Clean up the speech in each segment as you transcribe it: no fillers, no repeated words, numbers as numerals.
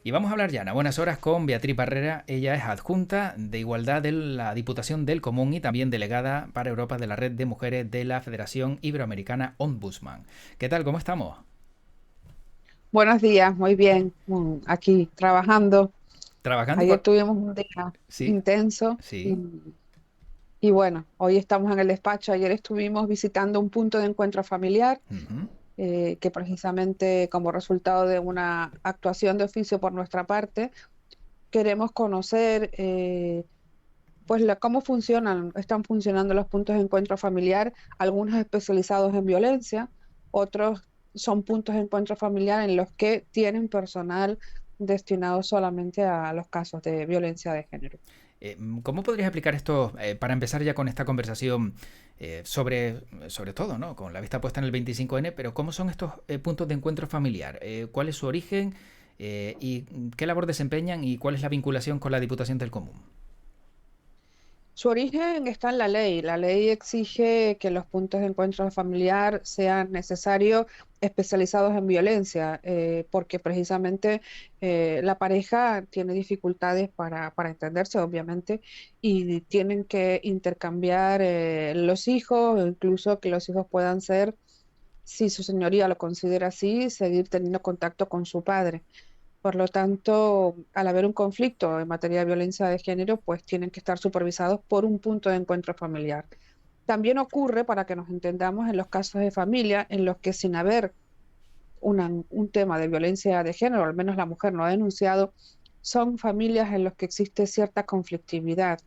Y vamos a hablar ya, a buenas horas, con Beatriz Barrera. Ella es adjunta de Igualdad de la Diputación del Común y también delegada para Europa de la Red de Mujeres de la Federación Iberoamericana Ombudsman. ¿Qué tal? ¿Cómo estamos? Buenos días, muy bien. Aquí trabajando. ¿Trabajando y Ayer con...? tuvimos un día Sí, intenso sí. y bueno, hoy estamos en el despacho. Ayer estuvimos visitando un punto de encuentro familiar Ujú. que precisamente como resultado de una actuación de oficio por nuestra parte, queremos conocer pues cómo están funcionando los puntos de encuentro familiar, algunos especializados en violencia, otros son puntos de encuentro familiar en los que tienen personal destinado solamente a los casos de violencia de género. ¿Cómo podrías explicar esto para empezar ya con esta conversación sobre todo, ¿no? Con la vista puesta en el 25N, pero ¿cómo son estos puntos de encuentro familiar? ¿Cuál es su origen? ¿Y qué labor desempeñan? ¿Y cuál es la vinculación con la Diputación del Común? Su origen está en la ley. La ley exige que los puntos de encuentro familiar sean necesarios, especializados en violencia, porque precisamente la pareja tiene dificultades para entenderse, obviamente, y tienen que intercambiar los hijos, o incluso que los hijos puedan ser, si su señoría lo considera así, seguir teniendo contacto con su padre. Por lo tanto, al haber un conflicto en materia de violencia de género, pues tienen que estar supervisados por un punto de encuentro familiar. También ocurre, para que nos entendamos, en los casos de familia en los que sin haber un tema de violencia de género, al menos la mujer no ha denunciado, son familias en las que existe cierta conflictividad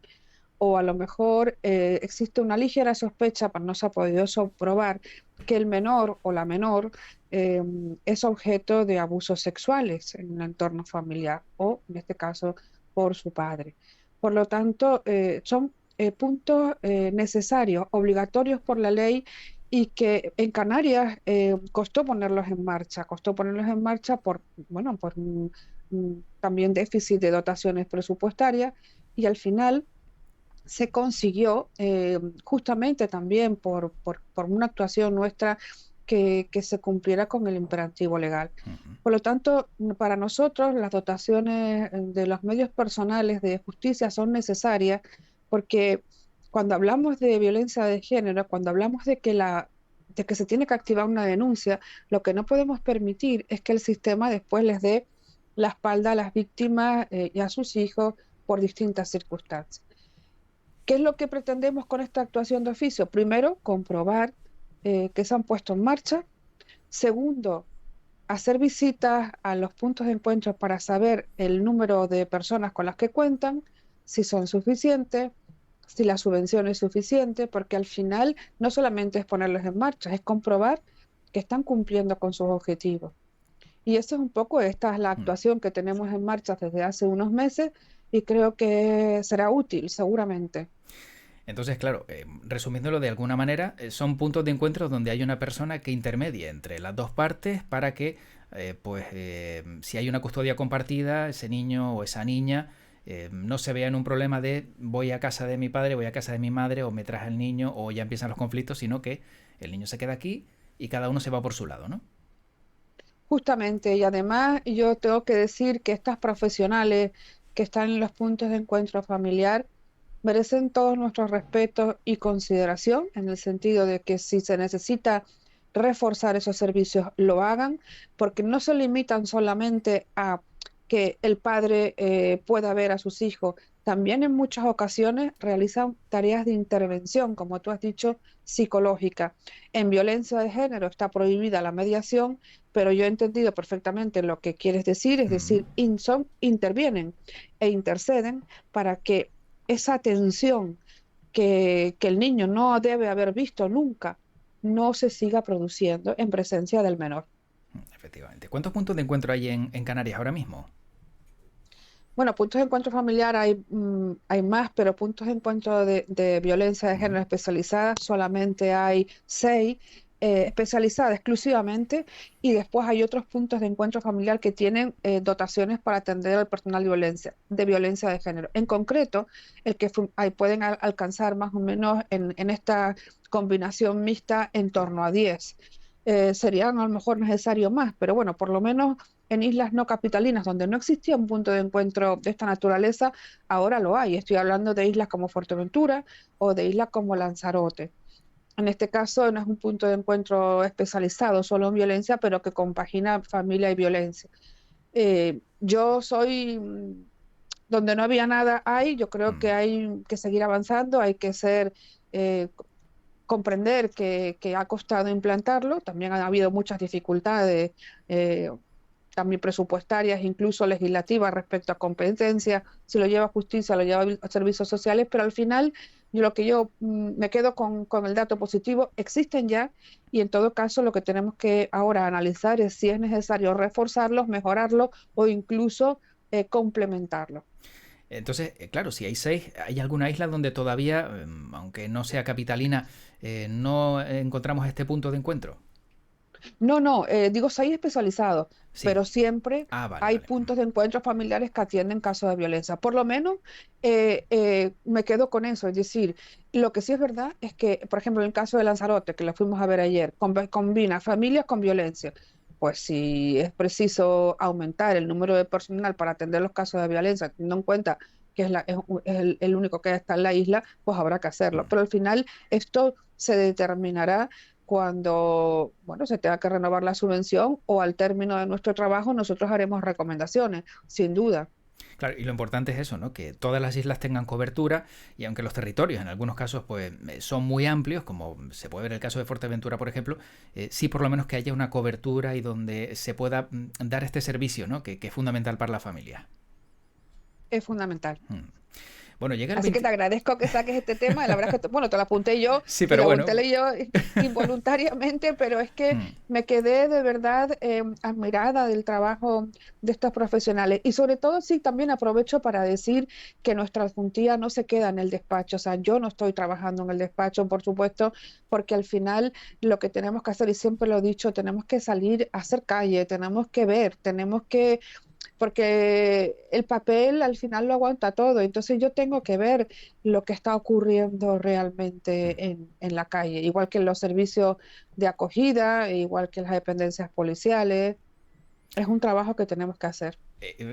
o a lo mejor existe una ligera sospecha, pero no se ha podido probar, que el menor o la menor eh, es objeto de abusos sexuales en el entorno familiar o, en este caso, por su padre. Por lo tanto, son puntos necesarios, obligatorios por la ley y que en Canarias costó ponerlos en marcha por, bueno, por también déficit de dotaciones presupuestarias y al final se consiguió justamente también por una actuación nuestra que se cumpliera con el imperativo legal. Ujú. Por lo tanto, para nosotros las dotaciones de los medios personales de justicia son necesarias porque cuando hablamos de violencia de género, cuando hablamos de que se tiene que activar una denuncia, lo que no podemos permitir es que el sistema después les dé la espalda a las víctimas y a sus hijos por distintas circunstancias. ¿Qué es lo que pretendemos con esta actuación de oficio? Primero, comprobar que se han puesto en marcha. Segundo, hacer visitas a los puntos de encuentro para saber el número de personas con las que cuentan, si son suficientes, si la subvención es suficiente, porque al final no solamente es ponerlos en marcha, es comprobar que están cumpliendo con sus objetivos. Y eso es un poco, esta es la Mm. actuación que tenemos en marcha desde hace unos meses y creo que será útil, seguramente. Entonces, claro, resumiéndolo de alguna manera, son puntos de encuentro donde hay una persona que intermedia entre las dos partes para que, si hay una custodia compartida, ese niño o esa niña no se vea en un problema de voy a casa de mi padre, voy a casa de mi madre, o me traje el niño, o ya empiezan los conflictos, sino que el niño se queda aquí y cada uno se va por su lado, ¿no? Justamente, y además yo tengo que decir que estas profesionales que están en los puntos de encuentro familiar merecen todo nuestro respeto y consideración en el sentido de que si se necesita reforzar esos servicios, lo hagan, porque no se limitan solamente a que el padre pueda ver a sus hijos, también en muchas ocasiones realizan tareas de intervención, como tú has dicho, psicológica. En violencia de género está prohibida la mediación, pero yo he entendido perfectamente lo que quieres decir, es Mm. decir, intervienen e interceden para que esa atención que el niño no debe haber visto nunca no se siga produciendo en presencia del menor. Efectivamente. ¿Cuántos puntos de encuentro hay en Canarias ahora mismo? Bueno, puntos de encuentro familiar hay más, pero puntos de encuentro de violencia de Ujú. género especializada solamente hay 6, especializadas exclusivamente, y después hay otros puntos de encuentro familiar que tienen dotaciones para atender al personal de violencia de género. En concreto, ahí pueden alcanzar más o menos en esta combinación mixta en torno a 10. Serían a lo mejor necesarios más, pero bueno, por lo menos en islas no capitalinas, donde no existía un punto de encuentro de esta naturaleza, ahora lo hay. Estoy hablando de islas como Fuerteventura o de islas como Lanzarote. En este caso no es un punto de encuentro especializado solo en violencia, pero que compagina familia y violencia. Yo soy donde no había nada hay, yo creo que Mm. hay que seguir avanzando, hay que ser, eh, comprender que ha costado implantarlo, también han habido muchas dificultades, eh, también presupuestarias, incluso legislativas respecto a competencias, si lo lleva justicia, lo lleva a servicios sociales, pero al final lo que yo me quedo con el dato positivo, existen ya y en todo caso lo que tenemos que ahora analizar es si es necesario reforzarlos, mejorarlos o incluso complementarlos. Entonces, claro, si hay 6, ¿hay alguna isla donde todavía, aunque no sea capitalina, no encontramos este punto de encuentro? No, no, digo, hay especializados, Sí. pero siempre Ah, vale, hay vale. puntos de encuentro familiares que atienden casos de violencia. Por lo menos me quedo con eso. Es decir, lo que sí es verdad es que, por ejemplo, en el caso de Lanzarote, que lo fuimos a ver ayer, combina familias con violencia. Pues si es preciso aumentar el número de personal para atender los casos de violencia, teniendo en cuenta que es el único que está en la isla, pues habrá que hacerlo. Mm. Pero al final esto se determinará cuando, bueno, se tenga que renovar la subvención o al término de nuestro trabajo nosotros haremos recomendaciones, sin duda. Claro, y lo importante es eso, ¿no? Que todas las islas tengan cobertura y aunque los territorios en algunos casos pues son muy amplios, como se puede ver el caso de Fuerteventura, por ejemplo, sí por lo menos que haya una cobertura y donde se pueda dar este servicio, ¿no? Que es fundamental para la familia. Es fundamental. Mm. Bueno, llega el Así que te 20... agradezco que saques este tema. La verdad es que, bueno, te lo apunté yo Sí, y pero lo bueno. apunté yo involuntariamente, pero es que Mm. me quedé de verdad admirada del trabajo de estos profesionales. Y sobre todo, sí, también aprovecho para decir que nuestra adjuntía no se queda en el despacho. O sea, yo no estoy trabajando en el despacho, por supuesto, porque al final lo que tenemos que hacer, y siempre lo he dicho, tenemos que salir a hacer calle, tenemos que ver, tenemos que porque el papel al final lo aguanta todo. Entonces yo tengo que ver lo que está ocurriendo Mm. realmente en la calle, igual que en los servicios de acogida, igual que en las dependencias policiales. Es un trabajo que tenemos que hacer.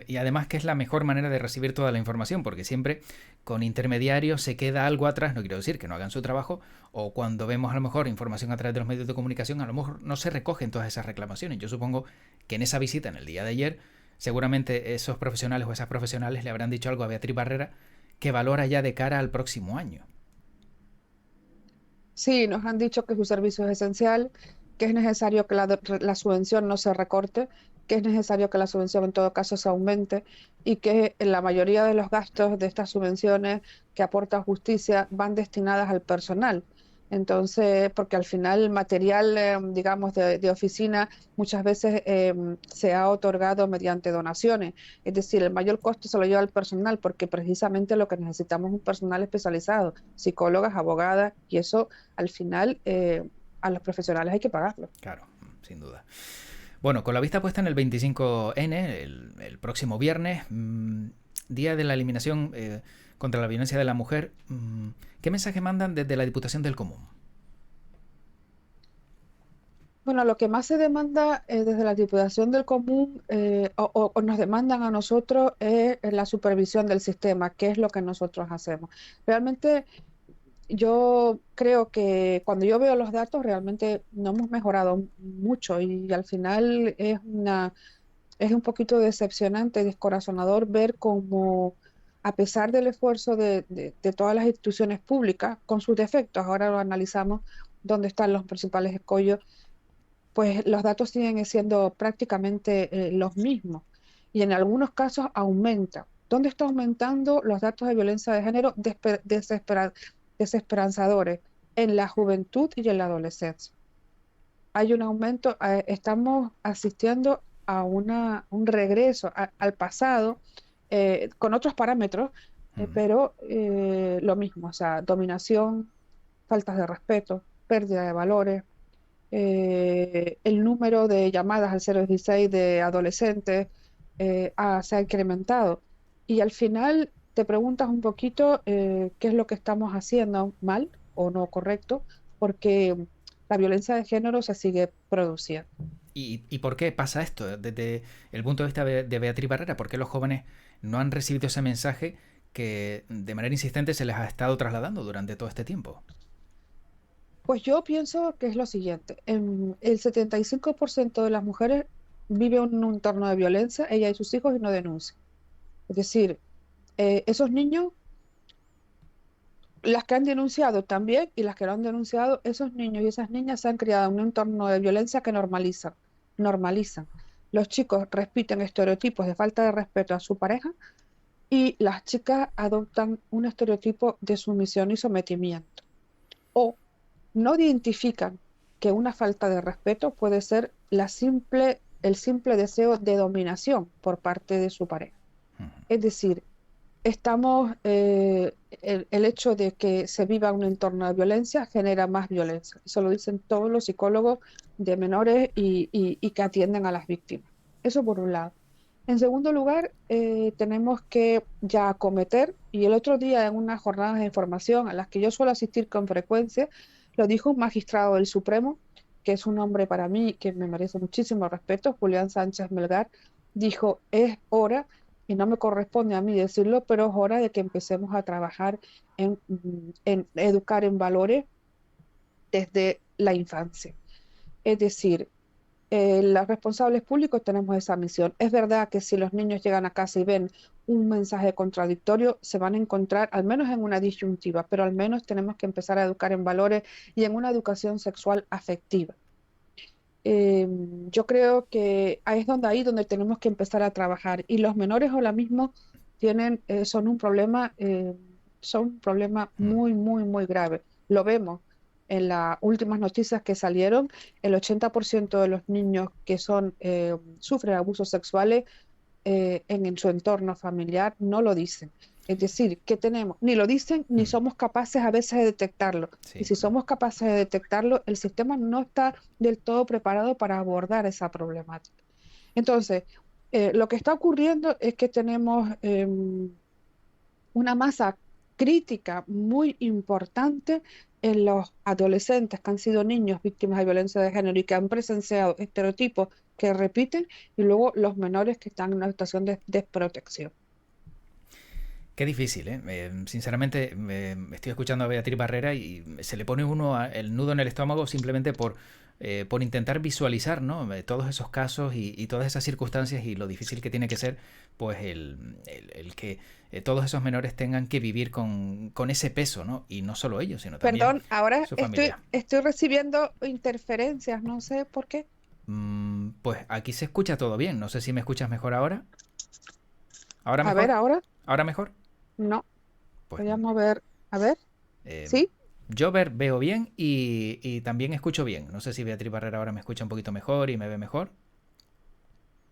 Y además que es la mejor manera de recibir toda la información, porque siempre con intermediarios se queda algo atrás, no quiero decir que no hagan su trabajo, o cuando vemos a lo mejor información a través de los medios de comunicación, a lo mejor no se recogen todas esas reclamaciones. Yo supongo que en esa visita, en el día de ayer, seguramente esos profesionales o esas profesionales le habrán dicho algo a Beatriz Barrera que valora ya de cara al próximo año. Sí, nos han dicho que su servicio es esencial, que es necesario que la subvención no se recorte, que es necesario que la subvención en todo caso se aumente y que en la mayoría de los gastos de estas subvenciones que aporta justicia van destinadas al personal. Entonces, porque al final el material, digamos, de oficina muchas veces se ha otorgado mediante donaciones. Es decir, el mayor costo se lo lleva el personal porque precisamente lo que necesitamos es un personal especializado, psicólogas, abogadas, y eso al final a los profesionales hay que pagarlo. Claro, sin duda. Bueno, con la vista puesta en el 25N, el próximo viernes, día de la eliminación contra la violencia de la mujer, ¿qué mensaje mandan desde la Diputación del Común? Bueno, lo que más se demanda desde la Diputación del Común o nos demandan a nosotros es la supervisión del sistema, que es lo que nosotros hacemos. Realmente yo creo que cuando yo veo los datos realmente no hemos mejorado mucho y al final es un poquito decepcionante, descorazonador ver cómo a pesar del esfuerzo de todas las instituciones públicas, con sus defectos, ahora lo analizamos, dónde están los principales escollos, pues los datos siguen siendo prácticamente los mismos y en algunos casos aumenta. ¿Dónde está aumentando los datos de violencia de género desesperanzadores? En la juventud y en la adolescencia. Hay un aumento, estamos asistiendo a un regreso al pasado con otros parámetros, Mm. pero lo mismo, o sea, dominación, faltas de respeto, pérdida de valores, el número de llamadas al 016 de adolescentes se ha incrementado. Y al final te preguntas un poquito qué es lo que estamos haciendo mal o no correcto, porque la violencia de género se sigue produciendo. ¿Y por qué pasa esto desde el punto de vista de Beatriz Barrera? ¿Por qué los jóvenes no han recibido ese mensaje que de manera insistente se les ha estado trasladando durante todo este tiempo? Pues yo pienso que es lo siguiente, el 75% de las mujeres vive en un entorno de violencia, ella y sus hijos, y no denuncia. Es decir, esos niños, las que han denunciado también y las que no han denunciado, esos niños y esas niñas se han criado en un entorno de violencia que normalizan. Los chicos repiten estereotipos de falta de respeto a su pareja y las chicas adoptan un estereotipo de sumisión y sometimiento. O no identifican que una falta de respeto puede ser el simple deseo de dominación por parte de su pareja. Es decir, el hecho de que se viva un entorno de violencia genera más violencia. Eso lo dicen todos los psicólogos de menores y que atienden a las víctimas. Eso por un lado. En segundo lugar, tenemos que ya acometer, y el otro día en unas jornadas de información a las que yo suelo asistir con frecuencia, lo dijo un magistrado del Supremo, que es un hombre para mí que me merece muchísimo respeto, Julián Sánchez Melgar, dijo, es hora, y no me corresponde a mí decirlo, pero es hora de que empecemos a trabajar en educar en valores desde la infancia. Es decir, los responsables públicos tenemos esa misión. Es verdad que si los niños llegan a casa y ven un mensaje contradictorio, se van a encontrar al menos en una disyuntiva, pero al menos tenemos que empezar a educar en valores y en una educación sexual afectiva. Yo creo que ahí es donde tenemos que empezar a trabajar. Y los menores ahora mismo son un problema muy, muy, muy grave. Lo vemos en las últimas noticias que salieron. El 80% de los niños que sufren abusos sexuales en su entorno familiar no lo dicen. Es decir, que tenemos, ni lo dicen, ni somos capaces a veces de detectarlo. Sí. Y si somos capaces de detectarlo, el sistema no está del todo preparado para abordar esa problemática. Entonces, lo que está ocurriendo es que tenemos una masa crítica muy importante en los adolescentes que han sido niños víctimas de violencia de género y que han presenciado estereotipos que repiten, y luego los menores que están en una situación de desprotección. Qué difícil, ¿eh? Sinceramente, estoy escuchando a Beatriz Barrera y se le pone uno el nudo en el estómago simplemente por intentar visualizar, ¿no? Todos esos casos y todas esas circunstancias y lo difícil que tiene que ser pues el que todos esos menores tengan que vivir con ese peso, ¿no? Y no solo ellos, sino también Perdón, ahora su familia. estoy recibiendo interferencias, no sé por qué. Pues aquí se escucha todo bien. No sé si me escuchas mejor ahora. ¿Ahora A ver, mejor? ahora ¿Ahora mejor? no. Pues Voy a mover. A ver, eh, ¿sí? yo veo bien y también escucho bien. No sé si Beatriz Barrera ahora me escucha un poquito mejor y me ve mejor.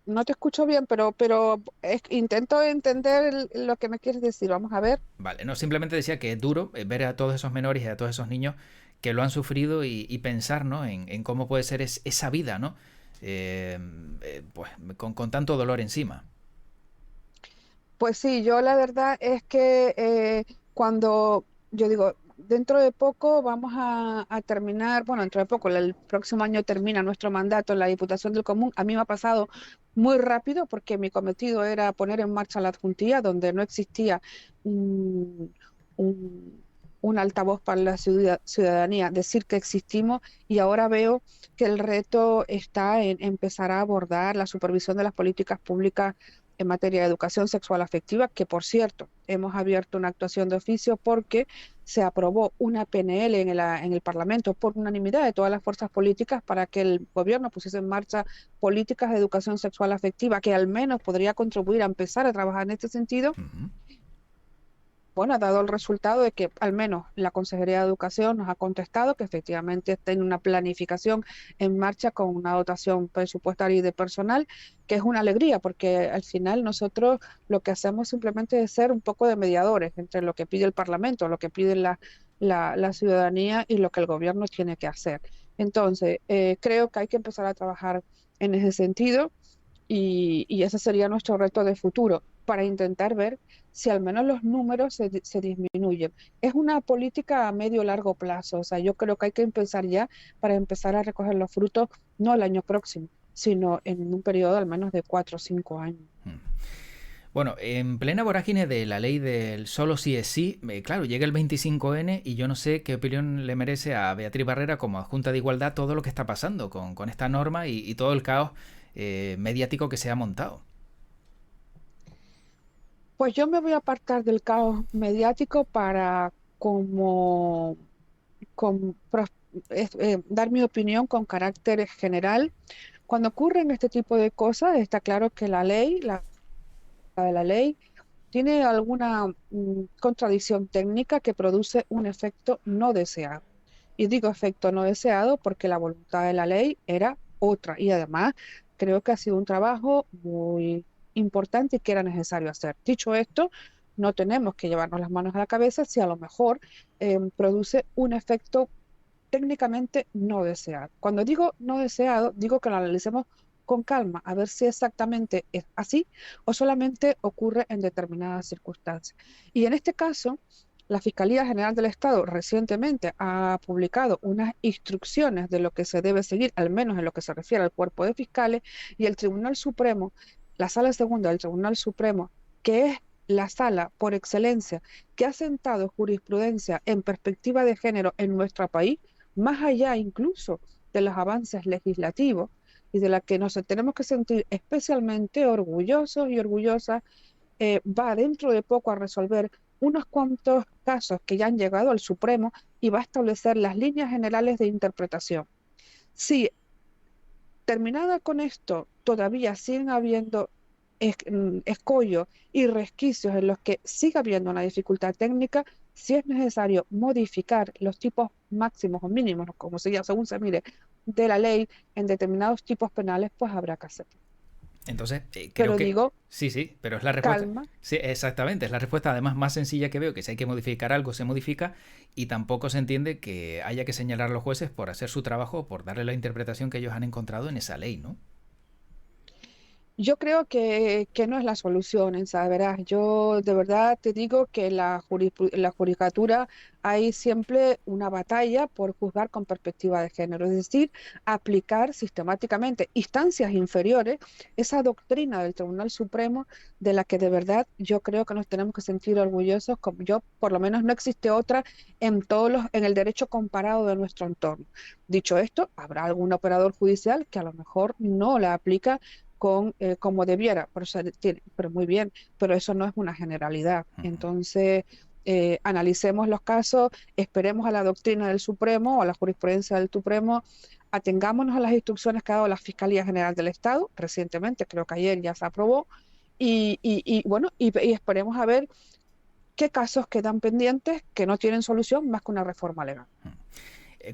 No te escucho bien, pero intento entender lo que me quieres decir. Vamos a ver. Vale, no, simplemente decía que es duro ver a todos esos menores y a todos esos niños que lo han sufrido y pensar, ¿no? En cómo puede ser esa vida, ¿no? Pues con tanto dolor encima. Pues sí, yo la verdad es que cuando yo digo, dentro de poco vamos a terminar, bueno, dentro de poco, el próximo año termina nuestro mandato en la Diputación del Común. A mí me ha pasado muy rápido porque mi cometido era poner en marcha la adjuntía, donde no existía un, un- un altavoz para la ciudadanía, decir que existimos, y ahora veo que el reto está en empezar a abordar la supervisión de las políticas públicas en materia de educación sexual afectiva, que por cierto, hemos abierto una actuación de oficio porque se aprobó una PNL en el Parlamento por unanimidad de todas las fuerzas políticas para que el gobierno pusiese en marcha políticas de educación sexual afectiva que al menos podría contribuir a empezar a trabajar en este sentido. Ujú. Bueno, ha dado el resultado de que al menos la Consejería de Educación nos ha contestado que efectivamente está en una planificación en marcha con una dotación presupuestaria y de personal, que es una alegría, porque al final nosotros lo que hacemos simplemente es ser un poco de mediadores entre lo que pide el Parlamento, lo que pide la ciudadanía y lo que el gobierno tiene que hacer. Entonces, creo que hay que empezar a trabajar en ese sentido, y ese sería nuestro reto de futuro, para intentar ver si al menos los números se disminuyen. Es una política a medio largo plazo, o sea, yo creo que hay que empezar ya para empezar a recoger los frutos, no el año próximo, sino en un periodo al menos de 4 o 5 años. Mm. Bueno, en plena vorágine de la ley del solo sí es sí, claro, llega el 25N y yo no sé qué opinión le merece a Beatriz Barrera como adjunta de Igualdad todo lo que está pasando con esta norma y todo el caos mediático que se ha montado. Pues yo me voy a apartar del caos mediático para como, con- pros- dar mi opinión con carácter general. Cuando ocurren este tipo de cosas, está claro que la ley tiene alguna contradicción técnica que produce un efecto no deseado. Y digo efecto no deseado porque la voluntad de la ley era otra. Y además creo que ha sido un trabajo muy importante y que era necesario hacer. Dicho esto, no tenemos que llevarnos las manos a la cabeza si a lo mejor produce un efecto técnicamente no deseado. Cuando digo no deseado, digo que lo analicemos con calma, a ver si exactamente es así o solamente ocurre en determinadas circunstancias. Y en este caso, la Fiscalía General del Estado recientemente ha publicado unas instrucciones de lo que se debe seguir, al menos en lo que se refiere al cuerpo de fiscales, y el Tribunal Supremo, la Sala Segunda del Tribunal Supremo, que es la sala por excelencia que ha sentado jurisprudencia en perspectiva de género en nuestro país, más allá incluso de los avances legislativos y de la que nos tenemos que sentir especialmente orgullosos y orgullosas, va dentro de poco a resolver unos cuantos casos que ya han llegado al Supremo y va a establecer las líneas generales de interpretación. Si terminada con esto, todavía siguen habiendo escollos y resquicios en los que siga habiendo una dificultad técnica, si es necesario modificar los tipos máximos o mínimos, como se llama, según se mire, de la ley en determinados tipos penales, pues habrá que hacerlo. Entonces, creo Pero que digo, sí, sí, pero es la respuesta. calma. Sí, exactamente, es la respuesta además más sencilla que veo, que si hay que modificar algo, se modifica y tampoco se entiende que haya que señalar a los jueces por hacer su trabajo, por darle la interpretación que ellos han encontrado en esa ley, ¿no? Yo creo que no es la solución, esa, verás. Yo de verdad te digo que la judicatura hay siempre una batalla por juzgar con perspectiva de género, es decir, aplicar sistemáticamente instancias inferiores esa doctrina del Tribunal Supremo de la que de verdad yo creo que nos tenemos que sentir orgullosos, como yo, por lo menos no existe otra en el derecho comparado de nuestro entorno. Dicho esto, habrá algún operador judicial que a lo mejor no la aplica como debiera, pero muy bien, pero eso no es una generalidad. Ujú. Entonces, analicemos los casos, esperemos a la doctrina del Supremo o a la jurisprudencia del Supremo, atengámonos a las instrucciones que ha dado la Fiscalía General del Estado, recientemente, creo que ayer ya se aprobó, bueno, y esperemos a ver qué casos quedan pendientes que no tienen solución más que una reforma legal.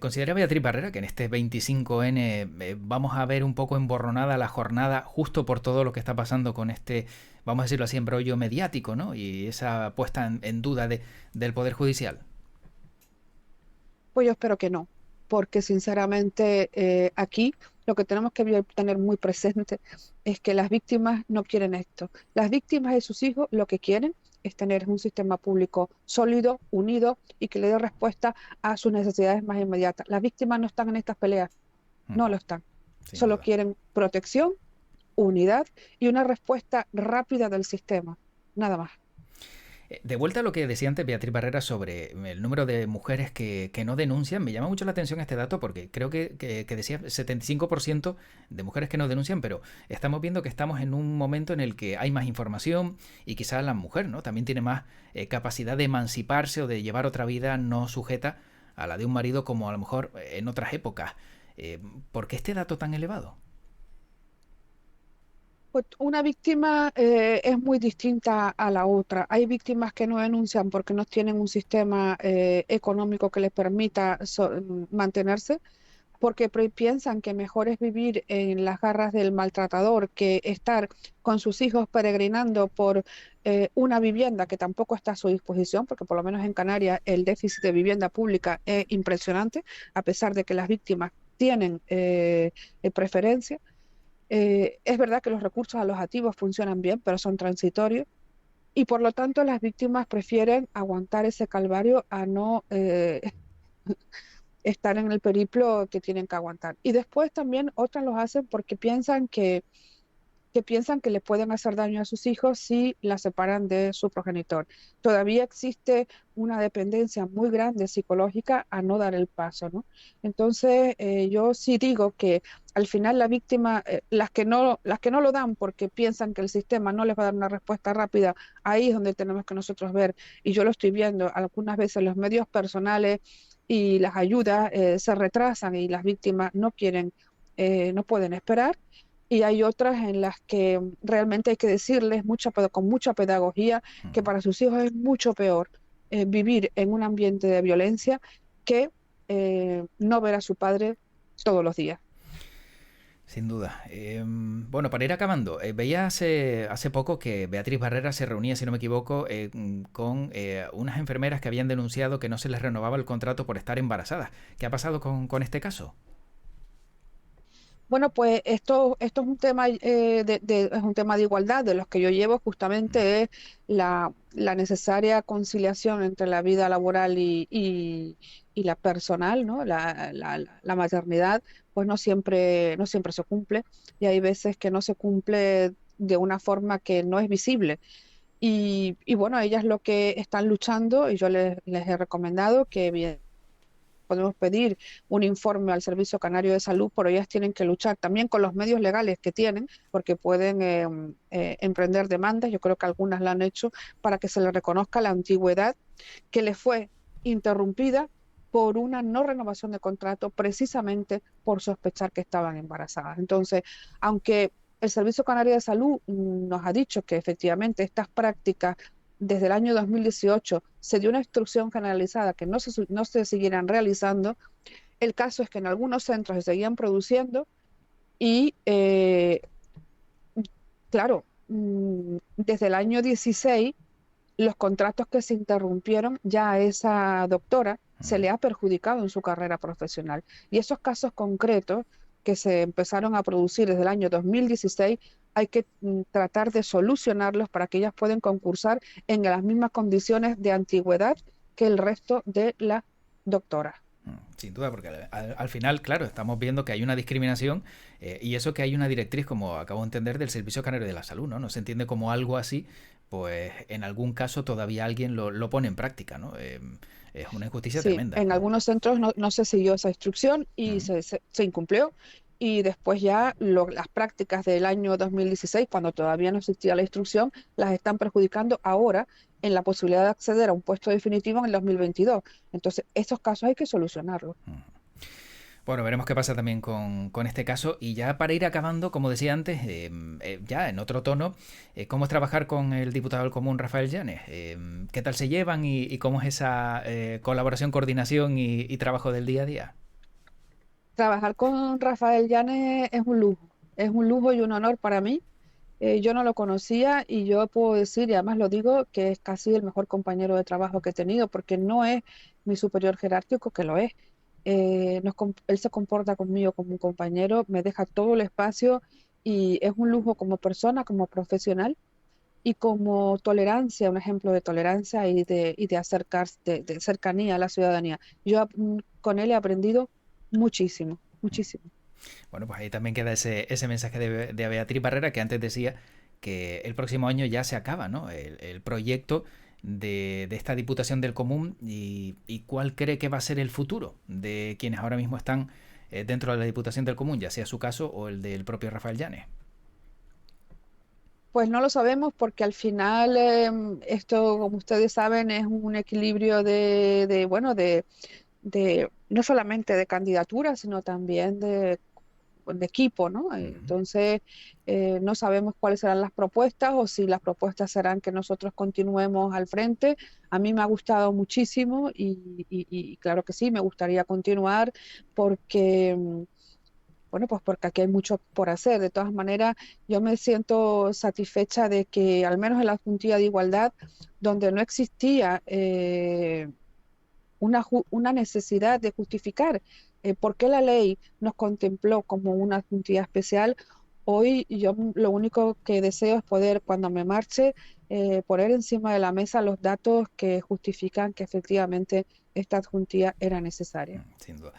¿Considera Beatriz Barrera que en este 25N vamos a ver un poco emborronada la jornada justo por todo lo que está pasando con este, vamos a decirlo así, embrollo mediático, ¿no? Y esa puesta en duda del Poder Judicial. Pues yo espero que no, porque sinceramente aquí lo que tenemos que tener muy presente es que las víctimas no quieren esto. Las víctimas y sus hijos lo que quieren es tener un sistema público sólido, unido y que le dé respuesta a sus necesidades más inmediatas. Las víctimas no están en estas peleas, no Ujú. lo están. Sin Solo duda. quieren protección, unidad y una respuesta rápida del sistema. Nada más. De vuelta a lo que decía antes Beatriz Barrera sobre el número de mujeres que no denuncian, me llama mucho la atención este dato porque creo que decía 75% de mujeres que no denuncian, pero estamos viendo que estamos en un momento en el que hay más información y quizás la mujer, ¿no? También tiene más capacidad de emanciparse o de llevar otra vida no sujeta a la de un marido como a lo mejor en otras épocas. Eh, ¿Por qué este dato tan elevado? Pues una víctima es muy distinta a la otra. Hay víctimas que no denuncian porque no tienen un sistema económico que les permita mantenerse, porque piensan que mejor es vivir en las garras del maltratador que estar con sus hijos peregrinando por una vivienda que tampoco está a su disposición, porque por lo menos en Canarias el déficit de vivienda pública es impresionante, a pesar de que las víctimas tienen preferencia. Es verdad que los recursos alojativos funcionan bien, pero son transitorios y por lo tanto las víctimas prefieren aguantar ese calvario a no estar en el periplo que tienen que aguantar. Y después también otras los hacen porque piensan que le pueden hacer daño a sus hijos si la separan de su progenitor. Todavía existe una dependencia muy grande psicológica a no dar el paso, ¿no? Entonces, yo sí digo que al final la víctima, las que no lo dan porque piensan que el sistema no les va a dar una respuesta rápida, ahí es donde tenemos que nosotros ver, y yo lo estoy viendo, algunas veces los medios personales y las ayudas se retrasan y las víctimas no quieren, no pueden esperar, y hay otras en las que realmente hay que decirles con mucha pedagogía que Ujú. para sus hijos es mucho peor vivir en un ambiente de violencia que no ver a su padre todos los días. Sin duda. Bueno, para ir acabando, veía hace poco que Beatriz Barrera se reunía, si no me equivoco, con unas enfermeras que habían denunciado que no se les renovaba el contrato por estar embarazadas. ¿Qué ha pasado con este caso? Bueno, pues esto es un tema, es un tema de igualdad, de los que yo llevo justamente es la necesaria conciliación entre la vida laboral y la personal, ¿no? La maternidad, pues no siempre se cumple, y hay veces que no se cumple de una forma que no es visible. Y bueno, ellas lo que están luchando, y yo les he recomendado que bien podemos pedir un informe al Servicio Canario de Salud, pero ellas tienen que luchar también con los medios legales que tienen, porque pueden emprender demandas, yo creo que algunas la han hecho, para que se les reconozca la antigüedad que les fue interrumpida por una no renovación de contrato, precisamente por sospechar que estaban embarazadas. Entonces, aunque el Servicio Canario de Salud nos ha dicho que efectivamente estas prácticas desde el año 2018 se dio una instrucción generalizada que no se siguieran realizando. El caso es que en algunos centros se seguían produciendo y, claro, desde el año 16, los contratos que se interrumpieron, ya a esa doctora se Ujú. le ha perjudicado en su carrera profesional. Y esos casos concretos que se empezaron a producir desde el año 2016, hay que tratar de solucionarlos para que ellas puedan concursar en las mismas condiciones de antigüedad que el resto de las doctoras. Sin duda, porque al final, claro, estamos viendo que hay una discriminación y eso que hay una directriz, como acabo de entender, del Servicio Canario de la Salud, ¿no? No se entiende como algo así, pues en algún caso todavía alguien lo pone en práctica, ¿no? Es una injusticia Sí, tremenda. en algunos centros no se siguió esa instrucción y Ujú. se incumplió. Y después ya las prácticas del año 2016, cuando todavía no existía la instrucción, las están perjudicando ahora en la posibilidad de acceder a un puesto definitivo en el 2022. Entonces, estos casos hay que solucionarlos. Bueno, veremos qué pasa también con este caso. Y ya para ir acabando, como decía antes, ya en otro tono, ¿cómo es trabajar con el diputado del Común, Rafael Llanes? ¿Qué tal se llevan y cómo es esa colaboración, coordinación y trabajo del día a día? Trabajar con Rafael Llanes es un lujo y un honor para mí. Yo no lo conocía y yo puedo decir, y además lo digo, que es casi el mejor compañero de trabajo que he tenido, porque no es mi superior jerárquico, que lo es. Él se comporta conmigo como un compañero, me deja todo el espacio y es un lujo como persona, como profesional y como tolerancia, un ejemplo de tolerancia y de acercarse, de cercanía a la ciudadanía. Yo con él he aprendido muchísimo, muchísimo. Bueno, pues ahí también queda ese mensaje de Beatriz Barrera que antes decía que el próximo año ya se acaba, ¿no? El proyecto de esta Diputación del Común y cuál cree que va a ser el futuro de quienes ahora mismo están dentro de la Diputación del Común, ya sea su caso o el del propio Rafael Llanes. Pues no lo sabemos porque al final esto, como ustedes saben, es un equilibrio bueno, no solamente de candidatura, sino también de equipo, ¿no? Ujú. Entonces, no sabemos cuáles serán las propuestas o si las propuestas serán que nosotros continuemos al frente. A mí me ha gustado muchísimo y claro que sí, me gustaría continuar porque bueno, pues porque aquí hay mucho por hacer. De todas maneras, yo me siento satisfecha de que al menos en la Juntilla de Igualdad, donde no existía una necesidad de justificar por qué la ley nos contempló como una juntilla especial, Hoy yo lo único que deseo es poder, cuando me marche, poner encima de la mesa los datos que justifican que efectivamente esta adjuntía era necesaria. Sin duda.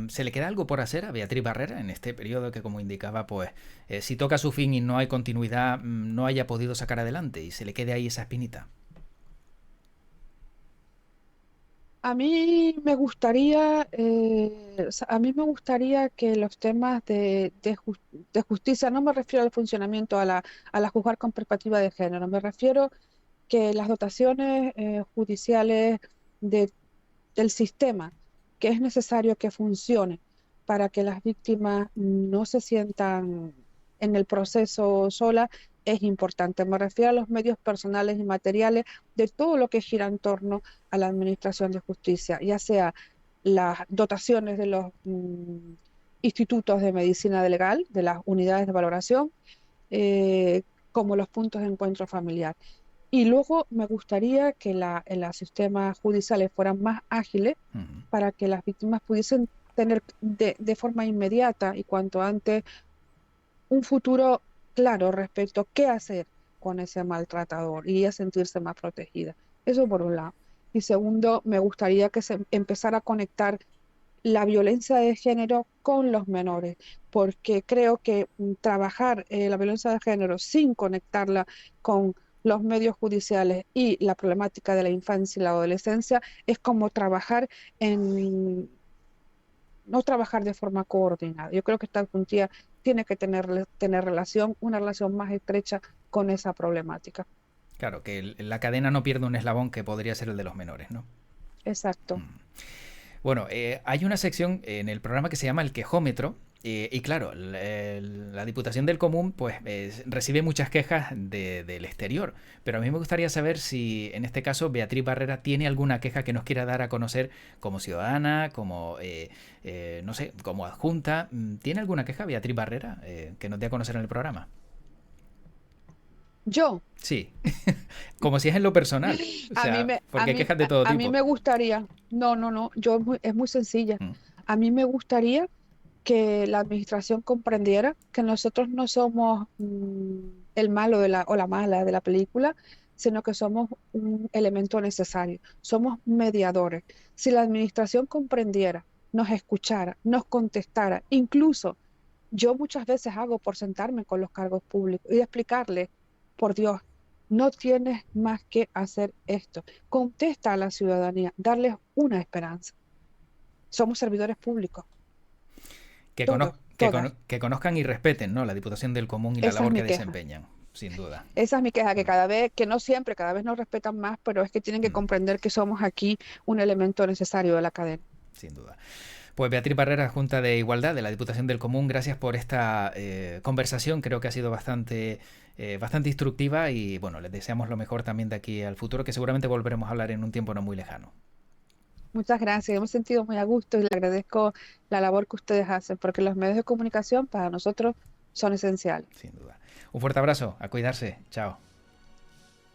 ¿Se le queda algo por hacer a Beatriz Barrera en este periodo que, como indicaba, pues si toca su fin y no hay continuidad, no haya podido sacar adelante y se le quede ahí esa espinita? A mí me gustaría, o sea, a mí me gustaría que los temas de justicia, no me refiero al funcionamiento a la juzgar con perspectiva de género, me refiero que las dotaciones judiciales de- del sistema, que es necesario que funcione para que las víctimas no se sientan en el proceso sola, es importante. Me refiero a los medios personales y materiales de todo lo que gira en torno a la administración de justicia, ya sea las dotaciones de los institutos de medicina legal, de las unidades de valoración, eh, como los puntos de encuentro familiar. Y luego me gustaría que los sistemas judiciales fueran más ágiles Ujú. para que las víctimas pudiesen tener de forma inmediata y cuanto antes un futuro claro respecto a qué hacer con ese maltratador y a sentirse más protegida. Eso por un lado. Y segundo, me gustaría que se empezara a conectar la violencia de género con los menores, porque creo que trabajar la violencia de género sin conectarla con los medios judiciales y la problemática de la infancia y la adolescencia es como trabajar en, no trabajar de forma coordinada. Yo creo que esta juntía tiene que tener relación, una relación más estrecha con esa problemática. Claro, que la cadena no pierde un eslabón que podría ser el de los menores, ¿no? Exacto. Bueno, hay una sección en el programa que se llama El Quejómetro. Y claro, la Diputación del Común pues recibe muchas quejas del exterior, pero a mí me gustaría saber si en este caso Beatriz Barrera tiene alguna queja que nos quiera dar a conocer como ciudadana, como, no sé, como adjunta. ¿Tiene alguna queja Beatriz Barrera que nos dé a conocer en el programa? Yo, Sí, como si es en lo personal, o a mí sea, me, porque hay quejas de todo a mí tipo. me gustaría, no, no, no, es muy sencilla. Mm. A mí me gustaría que la administración comprendiera que nosotros no somos el malo o la mala de la película, sino que somos un elemento necesario, somos mediadores. Si la administración comprendiera, nos escuchara, nos contestara, incluso yo muchas veces hago por sentarme con los cargos públicos y explicarles, por Dios, no tienes más que hacer esto. Contesta a la ciudadanía, darles una esperanza. Somos servidores públicos, Que, todos, todas. que conozcan y respeten, ¿no?, la Diputación del Común y la Esa es labor que mi queja. desempeñan, sin duda. Esa es mi queja, que Mm, cada vez, que no siempre, cada vez nos respetan más, pero es que tienen que mm, comprender que somos aquí un elemento necesario de la cadena. sin duda. Pues Beatriz Barrera, Junta de Igualdad de la Diputación del Común, gracias por esta conversación. Creo que ha sido bastante instructiva y bueno, les deseamos lo mejor también de aquí al futuro, que seguramente volveremos a hablar en un tiempo no muy lejano. Muchas gracias, hemos sentido muy a gusto y le agradezco la labor que ustedes hacen, porque los medios de comunicación para nosotros son esenciales. Sin duda. Un fuerte abrazo, a cuidarse. Chao.